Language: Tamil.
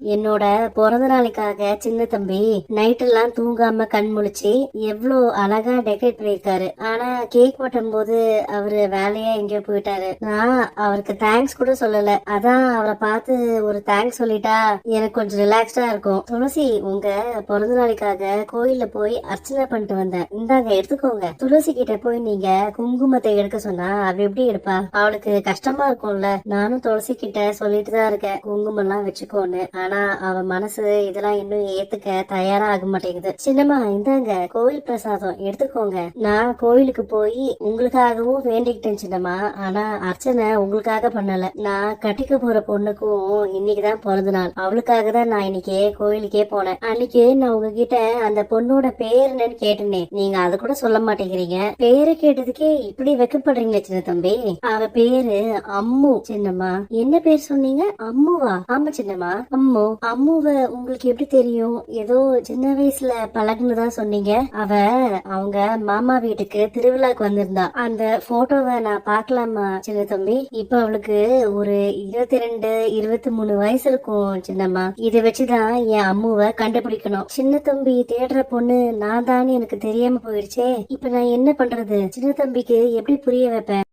என்னோட பிறந்த நாளைக்காக சின்ன தம்பி நைட் எல்லாம் தூங்காம கண் முழிச்சு எவ்வளோ அழகா டெக்கரேட் பண்ணிருக்காரு. ஆனா கேக் வெட்டும் போது அவரு வேலையா எங்கேயோ போயிட்டாரு. நான் அவருக்கு தேங்க்ஸ் கூட சொல்லல. அதான் அவரை பார்த்து ஒரு தேங்க்ஸ் சொல்லிட்டா எனக்கு கொஞ்சம் ரிலாக்ஸ்டா இருக்கும். துளசி, உங்க பிறந்த நாளைக்காக கோயில்ல போய் அர்ச்சனை பண்ணிட்டு வந்தேன், இந்தாங்க எடுத்துக்கோங்க. துளசி கிட்ட போய் நீங்க குங்குமத்தை எடுக்க சொன்னா அவ எப்படி எடுப்பா? அவளுக்கு கஷ்டமா இருக்கும்ல. நானும் துளசி கிட்ட சொல்லிட்டு தான் இருக்கேன் குங்குமம் எல்லாம் வச்சுக்கோன்னு. ஆனா அவ மனசு இதெல்லாம் இன்னும் ஏத்துக்க தயாரா ஆக மாட்டேங்குது. சின்னம்மா, இந்தாங்க கோயில் பிரசாதம் எடுத்துக்கோங்க. நான் கோயிலுக்கு போய் உங்களுக்காகவும் வேண்டிக்கிட்டேன் சின்னம்மா. ஆனா அர்ச்சனை உங்களுக்காக பண்ணல. நான் கட்டிக்க போற பொண்ணுக்கும் இன்னைக்குதான் பிறந்த நாள். அவளுக்காக தான் நான் இன்னைக்கு கோயிலுக்கே போனேன். அன்னைக்கு நான் உங்ககிட்ட அந்த பொண்ணோட பேர் என்னன்னு கேட்டேனே, நீங்க அது கூட சொல்ல மாட்டேங்கிறீங்க. பேரை கேட்டதுக்கே இப்படி வெக்கப்படுறீங்களே சின்ன தம்பி. அவ பேரு அம்மு. சின்னம்மா, என்ன பேர் சொன்னீங்க? அம்முவா? ஆமா சின்னம்மா, அம்மு. அம்முவ உங்களுக்கு எப்படி தெரியும்? ஏதோ சின்ன வயசுல பழகுனதா சொன்னீங்க. அவ அவங்க மாமா வீட்டுக்கு திருவிழாக்கு வந்திருந்தா. அந்த போட்டோவை நான் பாக்கலாமா சின்ன தம்பி? இப்ப அவளுக்கு ஒரு 22 23 வயசு இருக்கும் சின்னம்மா. இதை வச்சுதான் என் அம்முவை கண்டுபிடிக்கணும். சின்ன தம்பி தேடுற பொண்ணு நான் தானே எனக்கு தெரியாம போயிடுச்சே. இப்ப நான் என்ன பண்றது? சின்ன தம்பிக்கு எப்படி புரிய வைப்பேன்?